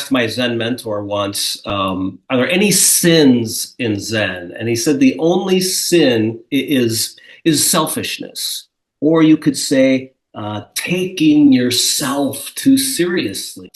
asked my Zen mentor once, are there any sins in Zen? And he said the only sin is selfishness. Or you could say taking yourself too seriously.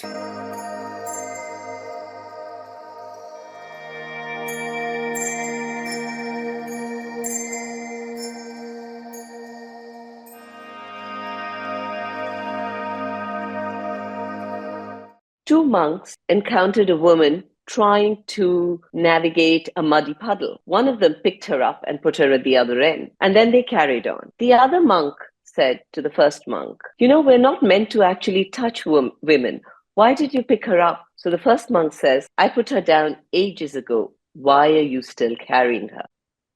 Two monks encountered a woman trying to navigate a muddy puddle. One of them picked her up and put her at the other end, and then they carried on. The other monk said to the first monk, we're not meant to actually touch women. Why did you pick her up? So the first monk says, I put her down ages ago. Why are you still carrying her?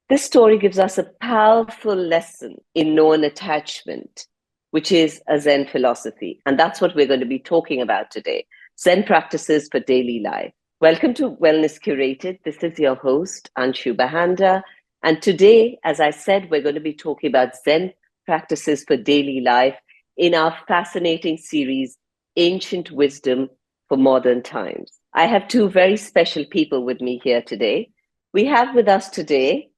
This story gives us a powerful lesson in non-attachment, which is a Zen philosophy. And that's what we're going to be talking about today. Zen practices for daily life. Welcome to Wellness Curated. This is your host, Anshu Bahanda. And today, as I said, we're going to be talking about Zen practices for daily life in our fascinating series, Ancient Wisdom for Modern Times. I have two very special people with me here today. We have with us today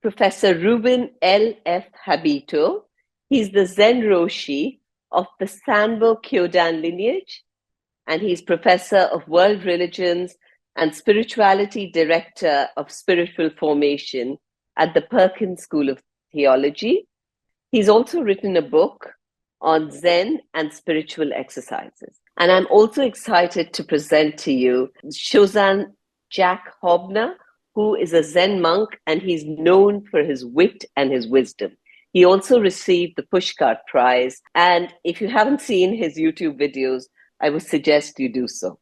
Professor Ruben L. F. Hábito. He's the Zen rōshi of the Sanbō Kyōdan lineage, and he's Professor of World Religions and Spirituality Director of Spiritual Formation at the Perkins School of Theology. He's also written a book on Zen and spiritual exercises. And I'm also excited to present to you Shozan Jack Haubner, who is a Zen monk, and he's known for his wit and his wisdom. He also received the Pushcart Prize. And if you haven't seen his YouTube videos, I would suggest you do so.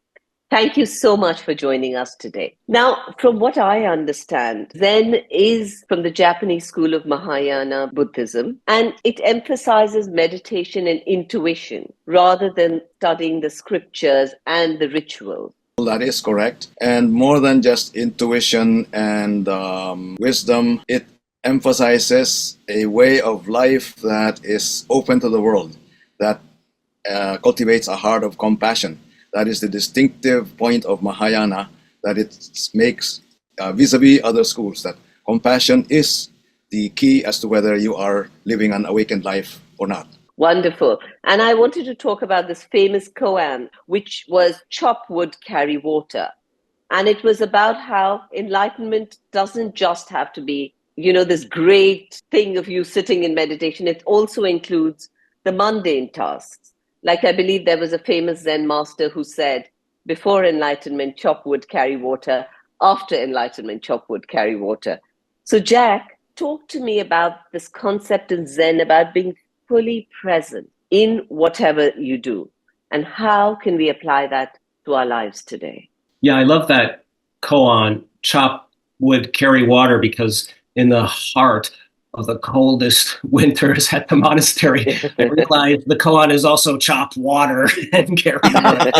Thank you so much for joining us today. Now, from what I understand, Zen is from the Japanese school of Mahayana Buddhism, and it emphasizes meditation and intuition rather than studying the scriptures and the rituals. That is correct. And more than just intuition and wisdom, it emphasizes a way of life that is open to the world, that cultivates a heart of compassion. That is the distinctive point of Mahayana, that it makes vis-a-vis other schools, that compassion is the key as to whether you are living an awakened life or not. Wonderful. And I wanted to talk about this famous koan, which was chop wood, carry water. And it was about how enlightenment doesn't just have to be, this great thing of you sitting in meditation. It also includes the mundane tasks. Like I believe there was a famous Zen master who said, before enlightenment, chop wood, carry water. After enlightenment, chop wood, carry water. So Jack, talk to me about this concept in Zen about being fully present in whatever you do. And how can we apply that to our lives today? Yeah, I love that koan, chop wood, carry water, because in the heart of the coldest winters at the monastery, I realized the koan is also chop water and carry water.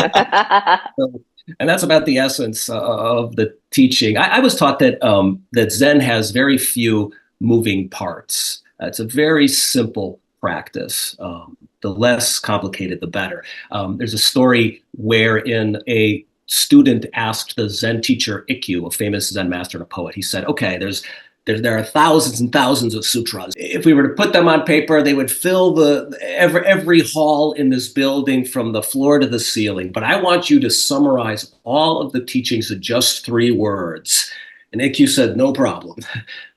And that's about the essence of the teaching. I was taught that that Zen has very few moving parts. It's a very simple practice. The less complicated, the better. There's a story wherein a student asked the Zen teacher Ikkyu, a famous Zen master and a poet. He said, okay, there are thousands and thousands of sutras. If we were to put them on paper, they would fill every hall in this building from the floor to the ceiling. But I want you to summarize all of the teachings in just 3 words. And Ikkyu said, no problem.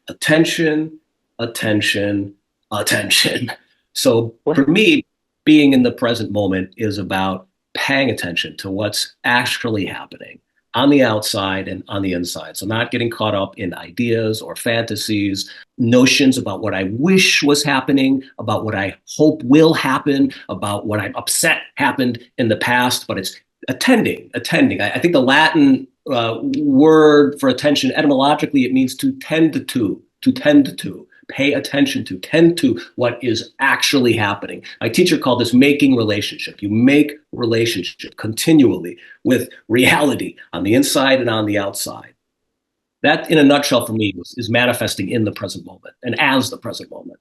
Attention, attention, attention. So for me, being in the present moment is about paying attention to what's actually happening on the outside and on the inside. So not getting caught up in ideas or fantasies, notions about what I wish was happening, about what I hope will happen, about what I'm upset happened in the past, but it's attending. I think the Latin word for attention, etymologically, it means to tend to, pay attention to, tend to what is actually happening. My teacher called this making relationship. You make relationship continually with reality on the inside and on the outside. That, in a nutshell, for me, is manifesting in the present moment and as the present moment.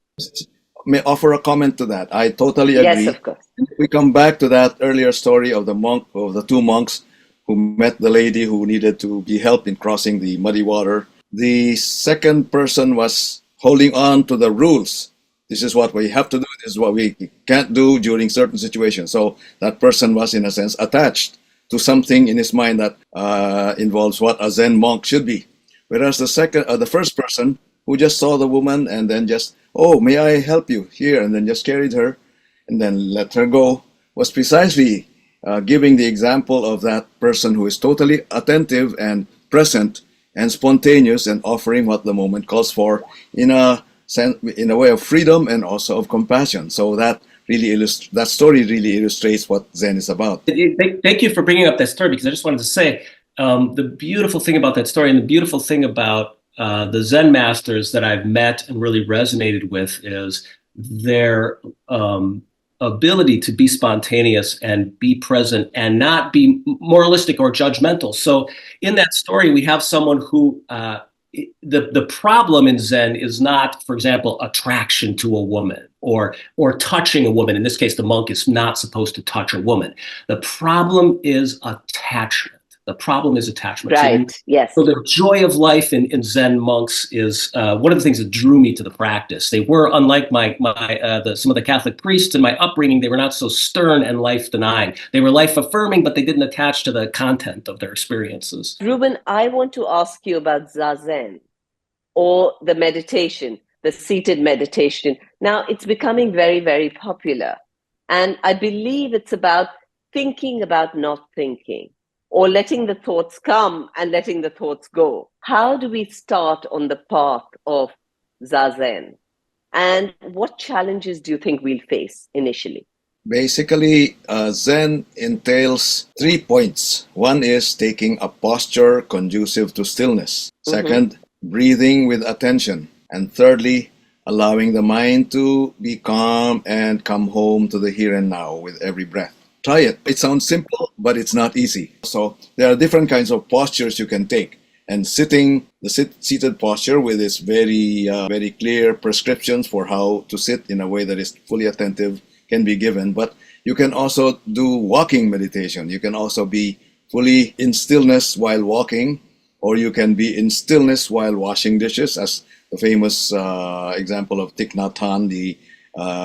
May I offer a comment to that? I totally agree. Yes, of course. We come back to that earlier story of the 2 monks who met the lady who needed to be helped in crossing the muddy water. The second person was holding on to the rules. This is what we have to do. This is what we can't do during certain situations. So that person was, in a sense, attached to something in his mind that involves what a Zen monk should be. Whereas the first person who just saw the woman and then just, oh, may I help you here? And then just carried her and then let her go, was precisely giving the example of that person who is totally attentive and present and spontaneous and offering what the moment calls for in a way of freedom and also of compassion. So that story really illustrates what Zen is about. Thank you for bringing up that story, because I just wanted to say the beautiful thing about that story and the beautiful thing about the Zen masters that I've met and really resonated with is their ability to be spontaneous and be present and not be moralistic or judgmental. So in that story, we have someone who the problem in Zen is not, for example, attraction to a woman or touching a woman. In this case, the monk is not supposed to touch a woman. The problem is attachment. The problem is attachment. Right. Yes. So the joy of life in Zen monks is one of the things that drew me to the practice. They were, unlike some of the Catholic priests in my upbringing, they were not so stern and life denying. They were life affirming, but they didn't attach to the content of their experiences. Ruben, I want to ask you about Zazen, or the meditation, the seated meditation. Now it's becoming very, very popular. And I believe it's about thinking about not thinking, or letting the thoughts come and letting the thoughts go. How do we start on the path of Zazen? And what challenges do you think we'll face initially? Basically, Zen entails 3 points. One is taking a posture conducive to stillness. Second, breathing with attention. And thirdly, allowing the mind to be calm and come home to the here and now with every breath. Try it. It sounds simple, but it's not easy. So there are different kinds of postures you can take. And seated posture with its very clear prescriptions for how to sit in a way that is fully attentive can be given. But you can also do walking meditation. You can also be fully in stillness while walking, or you can be in stillness while washing dishes, as the famous example of Thich Nhat Hanh, the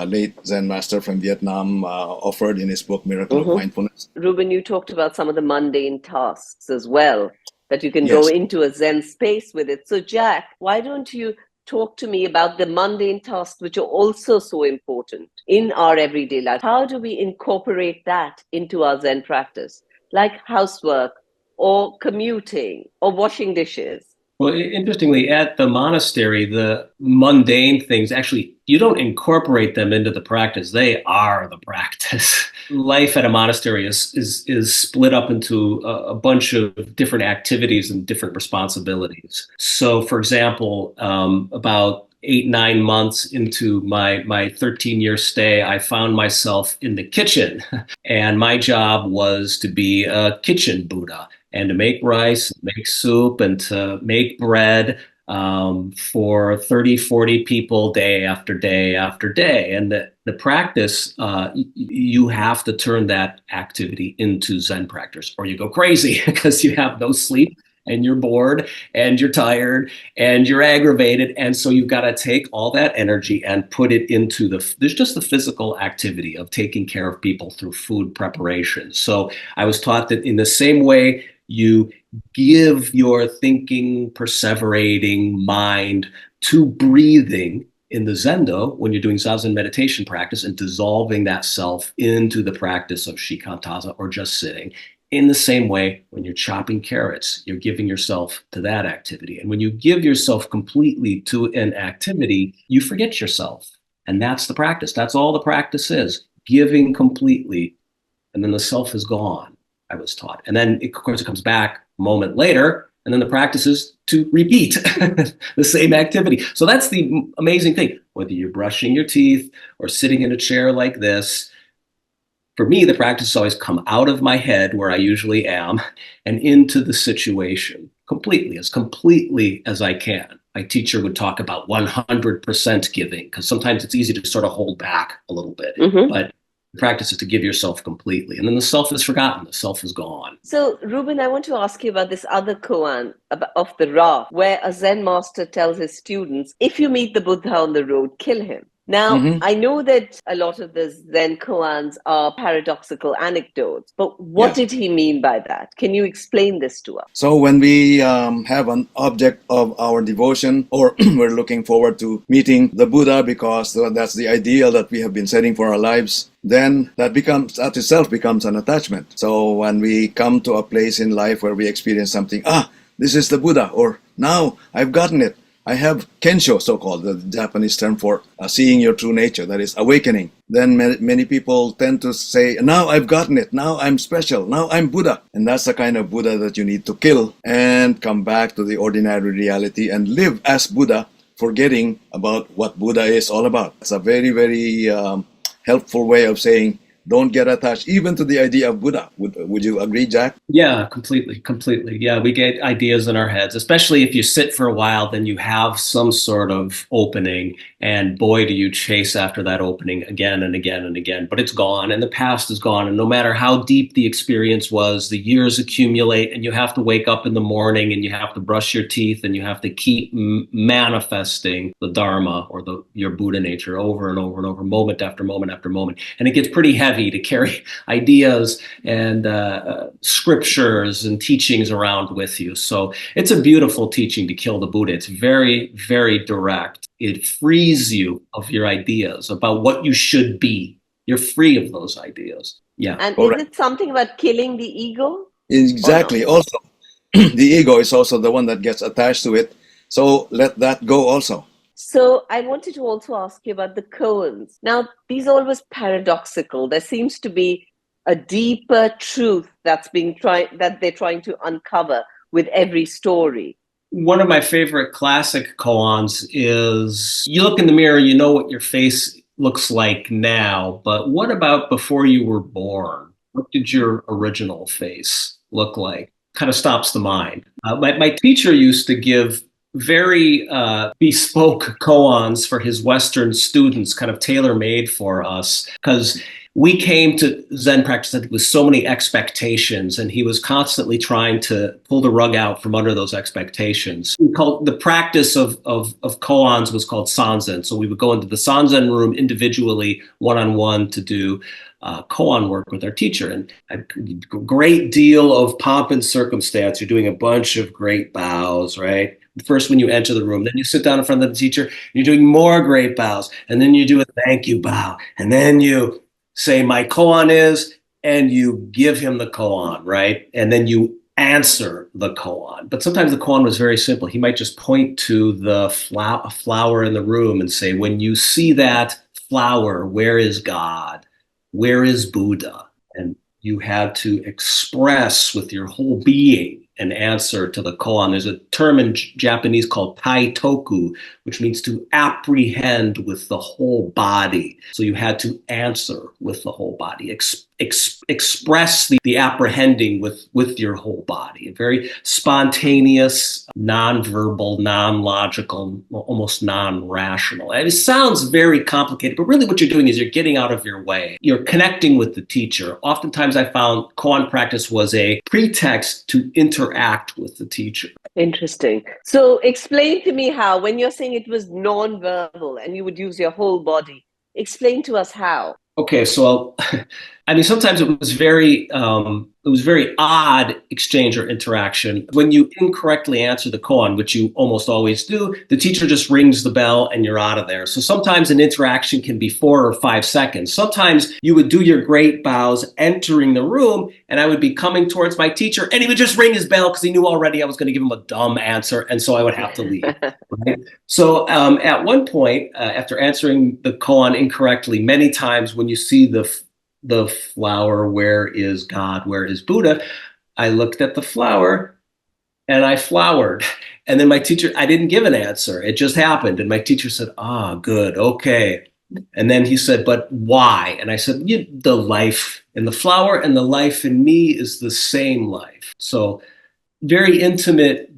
late Zen master from Vietnam, offered in his book, Miracle of Mindfulness. Ruben, you talked about some of the mundane tasks as well, that you can go into a Zen space with it. So Jack, why don't you talk to me about the mundane tasks which are also so important in our everyday life? How do we incorporate that into our Zen practice, like housework or commuting or washing dishes? Well, interestingly, at the monastery, the mundane things, actually, you don't incorporate them into the practice. They are the practice. Life at a monastery is split up into a bunch of different activities and different responsibilities. So, for example, about 8-9 months into my 13-year stay, I found myself in the kitchen, and my job was to be a kitchen Buddha and to make rice, make soup, and to make bread for 30, 40 people day after day after day. And the practice, you have to turn that activity into Zen practice, or you go crazy because you have no sleep and you're bored and you're tired and you're aggravated. And so you've got to take all that energy and put it into there's just the physical activity of taking care of people through food preparation. So I was taught that in the same way you give your thinking, perseverating mind to breathing in the Zendo when you're doing Zazen meditation practice and dissolving that self into the practice of shikantaza or just sitting. In the same way, when you're chopping carrots, you're giving yourself to that activity. And when you give yourself completely to an activity, you forget yourself. And that's the practice. That's all the practice is, giving completely. And then the self is gone, I was taught. And then, of course, it comes back a moment later. And then the practice is to repeat the same activity. So that's the amazing thing. Whether you're brushing your teeth or sitting in a chair like this, for me, the practice has always come out of my head where I usually am and into the situation completely as I can. My teacher would talk about 100% giving, because sometimes it's easy to sort of hold back a little bit. But The practice is to give yourself completely. And then the self is forgotten. The self is gone. So, Ruben, I want to ask you about this other koan of the raft, where a Zen master tells his students, if you meet the Buddha on the road, kill him. Now, I know that a lot of the Zen koans are paradoxical anecdotes, but what did he mean by that? Can you explain this to us? So when we have an object of our devotion, or we're looking forward to meeting the Buddha because that's the ideal that we have been setting for our lives, then that itself becomes an attachment. So when we come to a place in life where we experience something, this is the Buddha, or now I've gotten it. I have Kensho, so-called, the Japanese term for seeing your true nature, that is awakening. Then many people tend to say, now I've gotten it, now I'm special, now I'm Buddha. And that's the kind of Buddha that you need to kill and come back to the ordinary reality and live as Buddha, forgetting about what Buddha is all about. It's a very, very helpful way of saying, don't get attached even to the idea of Buddha. Would you agree, Jack? Yeah, completely. Yeah, we get ideas in our heads, especially if you sit for a while, then you have some sort of opening, and boy, do you chase after that opening again and again and again. But it's gone, and the past is gone, and no matter how deep the experience was, the years accumulate, and you have to wake up in the morning, and you have to brush your teeth, and you have to keep manifesting the Dharma or your Buddha nature over and over and over, moment after moment after moment. And it gets pretty heavy to carry ideas and scriptures and teachings around with you. So it's a beautiful teaching to kill the Buddha. It's very, very direct. It frees you of your ideas about what you should be. You're free of those ideas. Yeah. And is it something about killing the ego? Exactly. Also, the ego is also the one that gets attached to it. So let that go also. So I wanted to also ask you about the koans. Now, these are always paradoxical. There seems to be a deeper truth that they're trying to uncover with every story. One of my favorite classic koans is, you look in the mirror, you know what your face looks like now, but what about before you were born? What did your original face look like? Kind of stops the mind. My teacher used to give very bespoke koans for his Western students, kind of tailor-made for us, because we came to Zen practice with so many expectations, and he was constantly trying to pull the rug out from under those expectations. We called the practice of koans was called Zazen. So we would go into the Zazen room individually, one-on-one, to do koan work with our teacher, and a great deal of pomp and circumstance. You're doing a bunch of great bows, right? First when you enter the room, then you sit down in front of the teacher, you're doing more great bows, and then you do a thank you bow, and then you say, my koan is, and you give him the koan, right? And then you answer the koan. But sometimes the koan was very simple. He might just point to the flower in the room and say, when you see that flower, where is God? Where is Buddha? And you had to express with your whole being an answer to the koan. There's a term in Japanese called taitoku, which means to apprehend with the whole body. So you had to answer with the whole body, express the apprehending with your whole body. A very spontaneous, non-verbal, non-logical, almost non-rational. And it sounds very complicated, but really what you're doing is you're getting out of your way. You're connecting with the teacher. Oftentimes I found koan practice was a pretext to interact with the teacher. Interesting. So explain to me how, when you're saying it was non-verbal and you would use your whole body, explain to us how. Okay, so I mean, sometimes it was very odd exchange or interaction. When you incorrectly answer the koan, which you almost always do, the teacher just rings the bell and you're out of there. So sometimes an interaction can be 4 or 5 seconds. Sometimes you would do your great bows entering the room, and I would be coming towards my teacher, and he would just ring his bell because he knew already I was going to give him a dumb answer, and so I would have to leave. Right? So at one point, after answering the koan incorrectly many times, when you see the flower, where is God, where is Buddha, I looked at the flower and I flowered. And then my teacher, I didn't give an answer. It just happened. And my teacher said, good, okay. And then he said, but why? And I said, the life in the flower and the life in me is the same life. So very intimate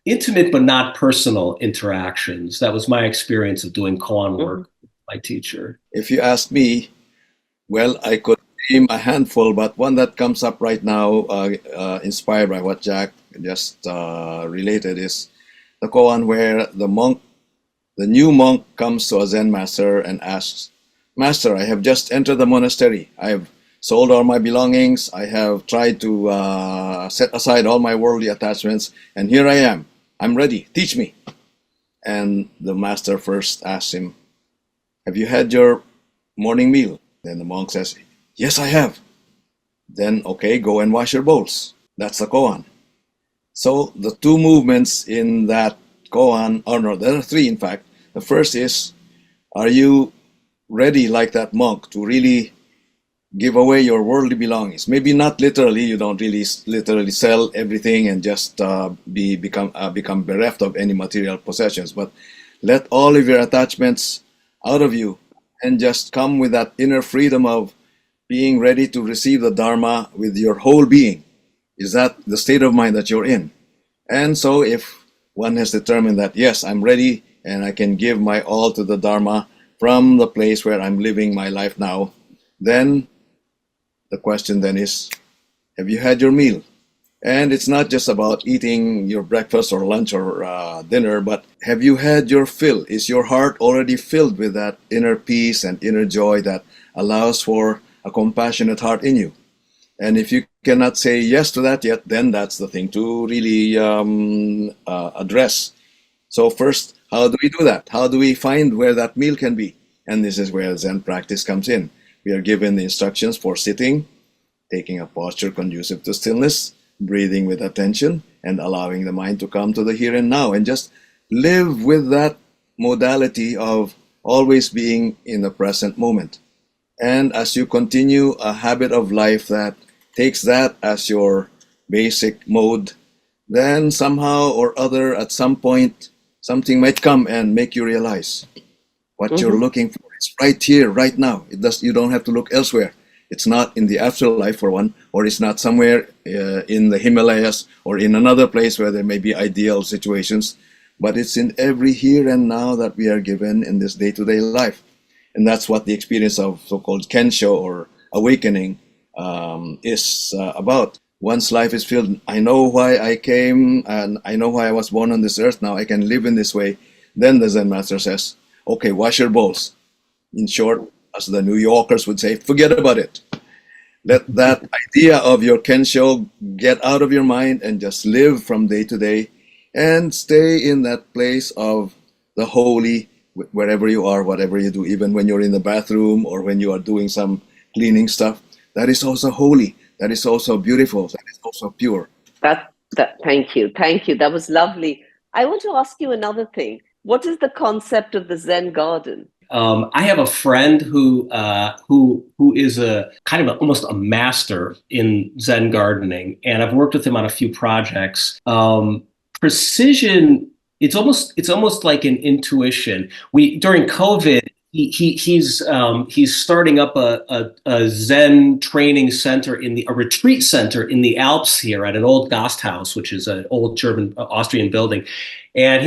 but not personal interactions. That was my experience of doing koan work with my teacher. If you ask me, Well, I could name a handful, but one that comes up right now, inspired by what Jack just related, is the koan where the new monk comes to a Zen master and asks, "Master, I have just entered the monastery. I have sold all my belongings. I have tried to set aside all my worldly attachments, and here I am. I'm ready. Teach me." And the master first asks him, "Have you had your morning meal?" Then the monk says, "Yes, I have." Then, okay, go and wash your bowls. That's the koan. So the two movements in that koan, or no, there are three in fact. The first is, are you ready like that monk to really give away your worldly belongings? Maybe not literally, you don't really literally sell everything and just become bereft of any material possessions, but let all of your attachments out of you and just come with that inner freedom of being ready to receive the Dharma with your whole being. Is that the state of mind that you're in? And so if one has determined that, yes, I'm ready and I can give my all to the Dharma from the place where I'm living my life now, then the question then is, have you had your meal? And it's not just about eating your breakfast or lunch or dinner, but have you had your fill? Is your heart already filled with that inner peace and inner joy that allows for a compassionate heart in you? And if you cannot say yes to that yet, then that's the thing to really address. So first, how do we do that? How do we find where that meal can be? And this is where Zen practice comes in. We are given the instructions for sitting, taking a posture conducive to stillness, breathing with attention, and allowing the mind to come to the here and now, and just live with that modality of always being in the present moment. And as you continue a habit of life that takes that as your basic mode, then somehow or other, at some point, something might come and make you realize what you're looking for is right here, right now. You don't have to look elsewhere. It's not in the afterlife, for one, or it's not somewhere in the Himalayas or in another place where there may be ideal situations, but it's in every here and now that we are given in this day-to-day life. And that's what the experience of so-called Kensho or awakening is about. Once life is filled, I know why I came and I know why I was born on this earth. Now I can live in this way. Then the Zen master says, okay, wash your bowls. In short, as the New Yorkers would say, forget about it. Let that idea of your Kensho get out of your mind and just live from day to day and stay in that place of the holy wherever you are, whatever you do, even when you're in the bathroom or when you are doing some cleaning stuff. That is also holy. That is also beautiful. That is also pure. Thank you. That was lovely. I want to ask you another thing. What is the concept of the Zen garden? I have a friend who is a kind of almost a master in Zen gardening, and I've worked with him on a few projects. Precision. It's almost like an intuition. During COVID, he's starting up a Zen training center a retreat center in the Alps here at an old Gasthaus, which is an old German Austrian building. And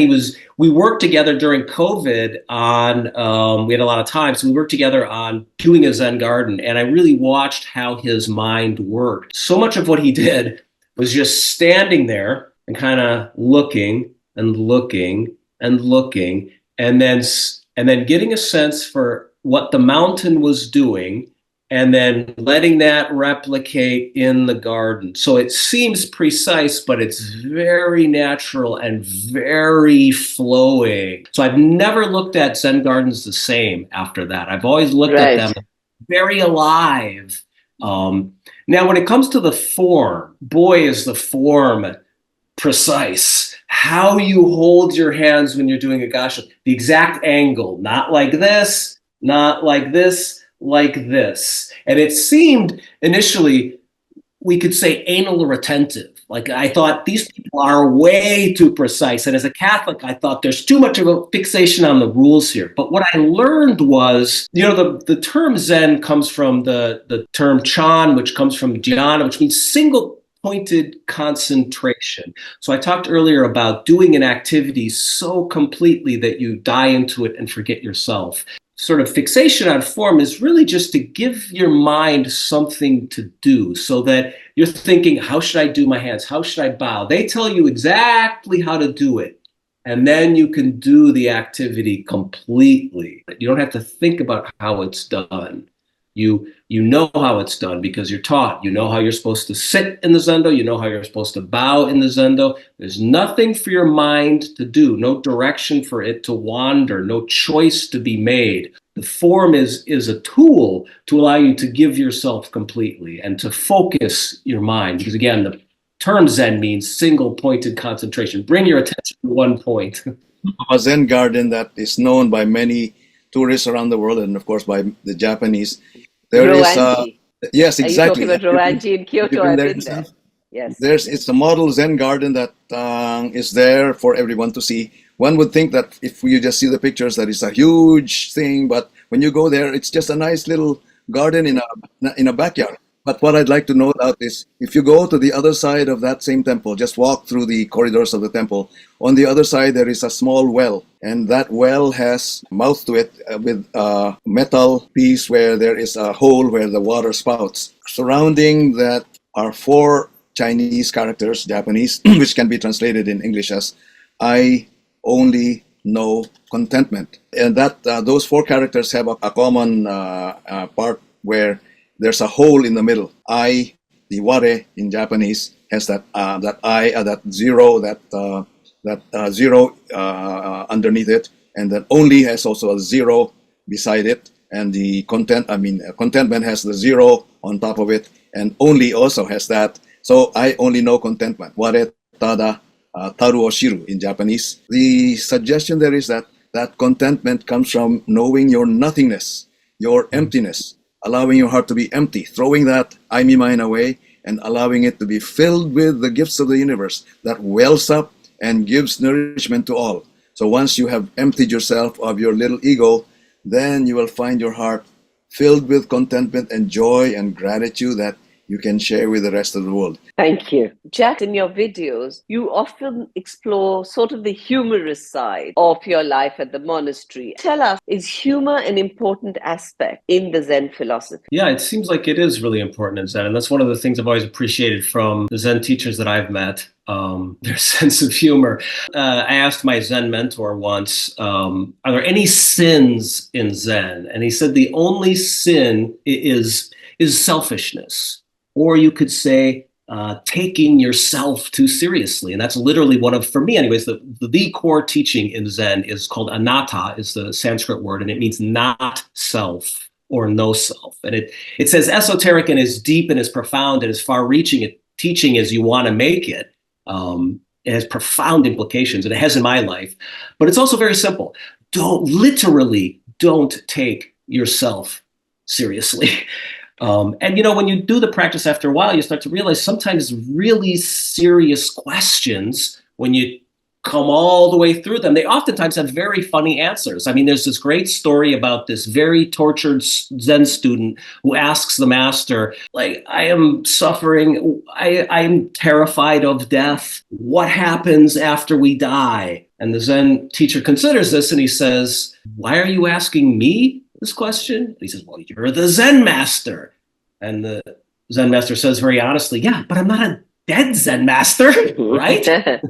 we worked together during COVID on, we had a lot of time, so we worked together on doing a Zen garden. And I really watched how his mind worked. So much of what he did was just standing there and kind of looking and looking and looking, and then getting a sense for what the mountain was doing, and then letting that replicate in the garden. So it seems precise, but it's very natural and very flowing. So I've never looked at Zen gardens the same after that. I've always looked at them very alive. Now, when it comes to the form, boy, is the form precise. How you hold your hands when you're doing a gasha, the exact angle, not like this, not like this, like this. And it seemed initially, we could say anal or retentive. Like I thought these people are way too precise. And as a Catholic, I thought there's too much of a fixation on the rules here. But what I learned was, the term Zen comes from the term Chan, which comes from dhyana, which means single pointed concentration. So I talked earlier about doing an activity so completely that you die into it and forget yourself. sort of fixation on form is really just to give your mind something to do, so that you're thinking, how should I do my hands? How should I bow? They tell you exactly how to do it. And then you can do the activity completely. You don't have to think about how it's done. You know how it's done because you're taught. You know how you're supposed to sit in the Zendo. You know how you're supposed to bow in the Zendo. There's nothing for your mind to do, no direction for it to wander, no choice to be made. The form is a tool to allow you to give yourself completely and to focus your mind. Because again, the term Zen means single pointed concentration. Bring your attention to one point. A Zen garden that is known by many tourists around the world, and of course by the Japanese. There is yes, exactly. Are you talking about Rowanji in Kyoto? I've been there. Yes. It's a model Zen garden that is there for everyone to see. One would think that if you just see the pictures, that it's a huge thing, but when you go there, it's just a nice little garden in a backyard. But what I'd like to note out is, if you go to the other side of that same temple, just walk through the corridors of the temple. On the other side, there is a small well, and that well has mouth to it with a metal piece where there is a hole where the water spouts. Surrounding that are 4 Chinese characters, Japanese, which can be translated in English as "I only know contentment." And that those 4 characters have a common part where there's a hole in the middle. I, the ware in Japanese, has that that zero, zero underneath it, and then only has also a 0 beside it, and the contentment has the 0 on top of it, and only also has that. So I only know contentment. Ware tada taru o shiru in Japanese. The suggestion there is that contentment comes from knowing your nothingness, your emptiness, allowing your heart to be empty, throwing that I, me, mine away, and allowing it to be filled with the gifts of the universe that wells up and gives nourishment to all. So once you have emptied yourself of your little ego, then you will find your heart filled with contentment and joy and gratitude that you can share with the rest of the world. Thank you. Jack, in your videos, you often explore sort of the humorous side of your life at the monastery. Tell us, is humor an important aspect in the Zen philosophy? Yeah, it seems like it is really important in Zen. And that's one of the things I've always appreciated from the Zen teachers that I've met, their sense of humor. I asked my Zen mentor once, are there any sins in Zen? And he said the only sin is selfishness. Or you could say taking yourself too seriously. And that's literally one of, for me anyways, the core teaching in Zen is called anatta, is the Sanskrit word, and it means not self or no self. And it says esoteric and as deep and as profound and as far-reaching a teaching as you want to make it. It has profound implications, and it has in my life. But it's also very simple. Don't take yourself seriously. And when you do the practice after a while, you start to realize sometimes really serious questions, when you come all the way through them, they oftentimes have very funny answers. I mean, there's this great story about this very tortured Zen student who asks the master, like, I am suffering, I'm terrified of death. What happens after we die? And the Zen teacher considers this and he says, why are you asking me this question? And he says, well, you're the Zen master. And the Zen master says very honestly, yeah, but I'm not a dead Zen master, right?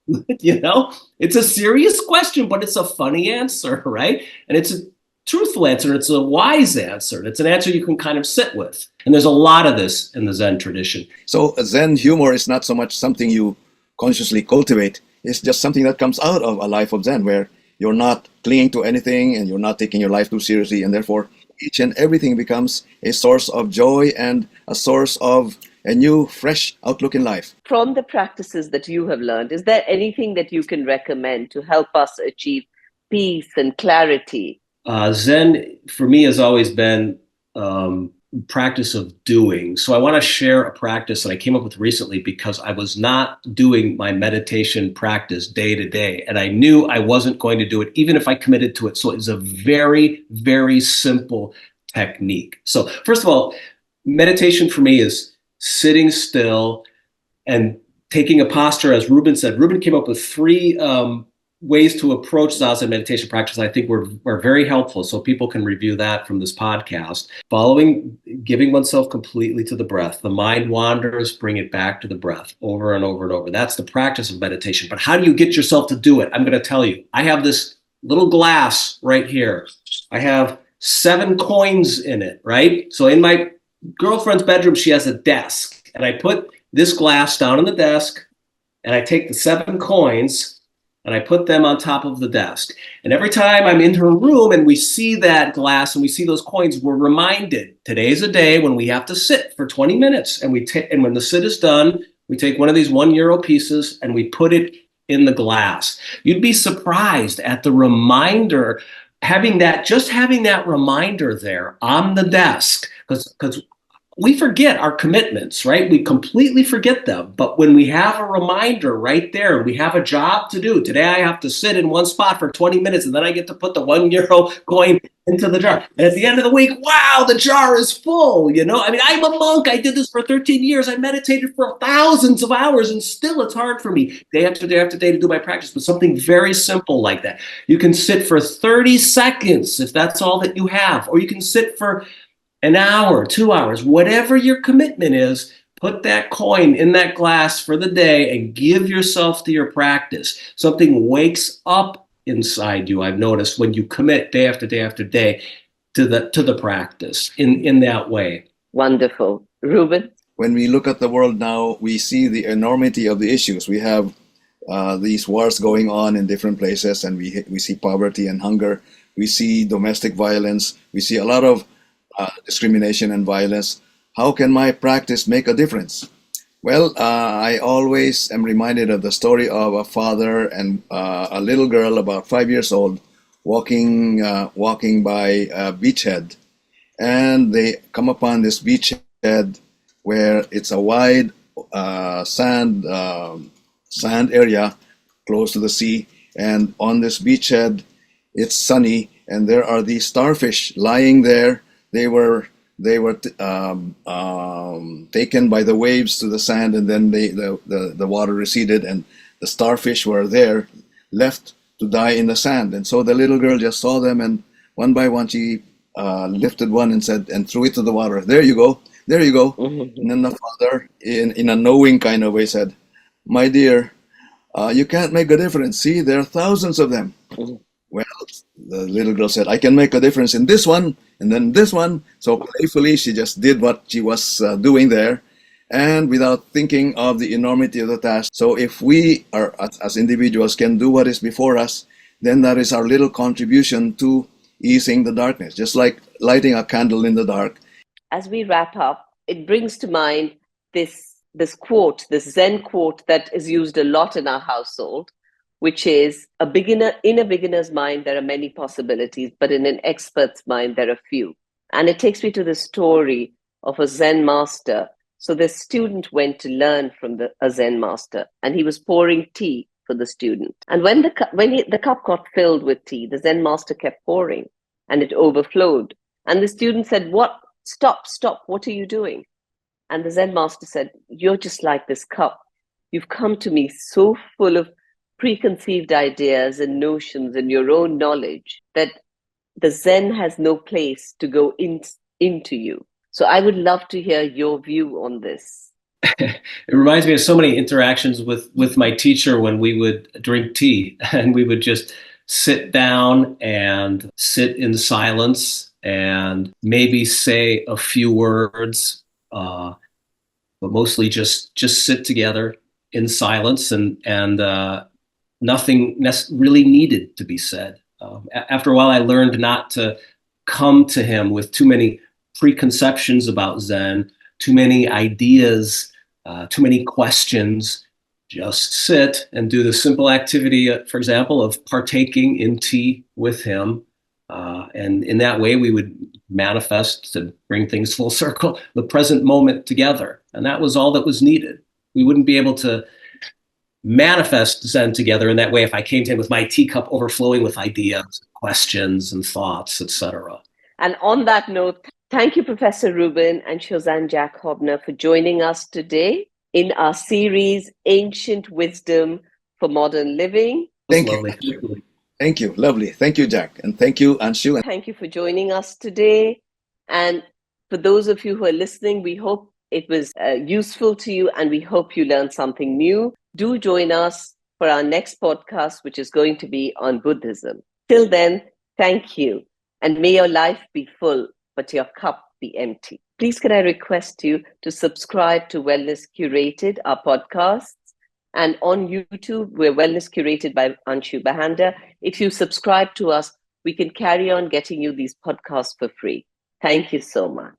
It's a serious question, but it's a funny answer, right? And it's a truthful answer. It's a wise answer. It's an answer you can kind of sit with. And there's a lot of this in the Zen tradition. So Zen humor is not so much something you consciously cultivate. It's just something that comes out of a life of Zen, where you're not clinging to anything and you're not taking your life too seriously, and therefore each and everything becomes a source of joy and a source of a new, fresh outlook in life. From the practices that you have learned, is there anything that you can recommend to help us achieve peace and clarity? Zen, for me, has always been practice of doing. So I want to share a practice that I came up with recently because I was not doing my meditation practice day to day. And I knew I wasn't going to do it, even if I committed to it. So it's a very, very simple technique. So first of all, meditation for me is sitting still and taking a posture, as Ruben said. Ruben came up with 3 ways to approach Zazen meditation practice, I think were very helpful. So people can review that from this podcast. Giving oneself completely to the breath. The mind wanders, bring it back to the breath over and over and over. That's the practice of meditation. But how do you get yourself to do it? I'm going to tell you. I have this little glass right here. I have 7 coins in it, right? So in my girlfriend's bedroom, she has a desk. And I put this glass down on the desk, and I take the 7 coins and I put them on top of the desk. And every time I'm in her room and we see that glass and we see those coins, we're reminded today's a day when we have to sit for 20 minutes. And and when the sit is done, we take one of these €1 pieces and we put it in the glass. You'd be surprised at the reminder, having that reminder there on the desk, because we forget our commitments, right? We completely forget them. But when we have a reminder right there, we have a job to do. Today I have to sit in one spot for 20 minutes and then I get to put the €1 coin into the jar. And at the end of the week, wow, the jar is full. You know, I mean, I'm a monk. I did this for 13 years. I meditated for thousands of hours and still it's hard for me day after day after day to do my practice. But something very simple like that. You can sit for 30 seconds if that's all that you have, or you can sit for an hour, 2 hours, whatever your commitment is. Put that coin in that glass for the day and give yourself to your practice. Something wakes up inside you, I've noticed, when you commit day after day after day to the practice in that way. Wonderful. Ruben? When we look at the world now, we see the enormity of the issues. We have these wars going on in different places, and we see poverty and hunger. We see domestic violence. We see a lot of discrimination and violence. How can my practice make a difference? Well, I always am reminded of the story of a father and a little girl about 5 years old walking by a beachhead, and they come upon this beachhead where it's a wide sand area close to the sea, and on this beachhead it's sunny, and there are these starfish lying there. They were taken by the waves to the sand, and then the water receded, and the starfish were there, left to die in the sand. And so the little girl just saw them, and one by one she lifted one and said, and threw it to the water. There you go, there you go. And then the father, in a knowing kind of way, said, "My dear, you can't make a difference. See, there are thousands of them." Well, the little girl said, "I can make a difference in this one, and then this one." So playfully, she just did what she was doing there, and without thinking of the enormity of the task. So if we are, as individuals, can do what is before us, then that is our little contribution to easing the darkness, just like lighting a candle in the dark. As we wrap up, it brings to mind this quote, this Zen quote that is used a lot in our household, which is, in a beginner's mind, there are many possibilities, but in an expert's mind, there are few. And it takes me to the story of a Zen master. So the student went to learn from a Zen master, and he was pouring tea for the student. And when the cup got filled with tea, the Zen master kept pouring, and it overflowed. And the student said, Stop, what are you doing? And the Zen master said, "You're just like this cup. You've come to me so full of preconceived ideas and notions and your own knowledge that the Zen has no place to go into you." So I would love to hear your view on this. It reminds me of so many interactions with my teacher when we would drink tea and we would just sit down and sit in silence and maybe say a few words, but mostly just sit together in silence, and nothing really needed to be said. After a while, I learned not to come to him with too many preconceptions about Zen, too many ideas, too many questions. Just sit and do the simple activity, for example, of partaking in tea with him. And in that way, we would manifest, to bring things full circle, the present moment together. And that was all that was needed. We wouldn't be able to manifest Zen together in that way if I came to him with my teacup overflowing with ideas, questions, and thoughts, etc. And on that note, thank you, Professor Ruben and Shozan Jack Haubner, for joining us today in our series, Ancient Wisdom for Modern Living. Thank lovely. you. Thank you. Lovely. Thank you, Jack. And thank you, Anshu. Thank you for joining us today. And for those of you who are listening, we hope it was useful to you and we hope you learned something new. Do join us for our next podcast, which is going to be on Buddhism. Till then, thank you. And may your life be full, but your cup be empty. Please can I request you to subscribe to Wellness Curated, our podcasts. And on YouTube, we're Wellness Curated by Anshu Bahanda. If you subscribe to us, we can carry on getting you these podcasts for free. Thank you so much.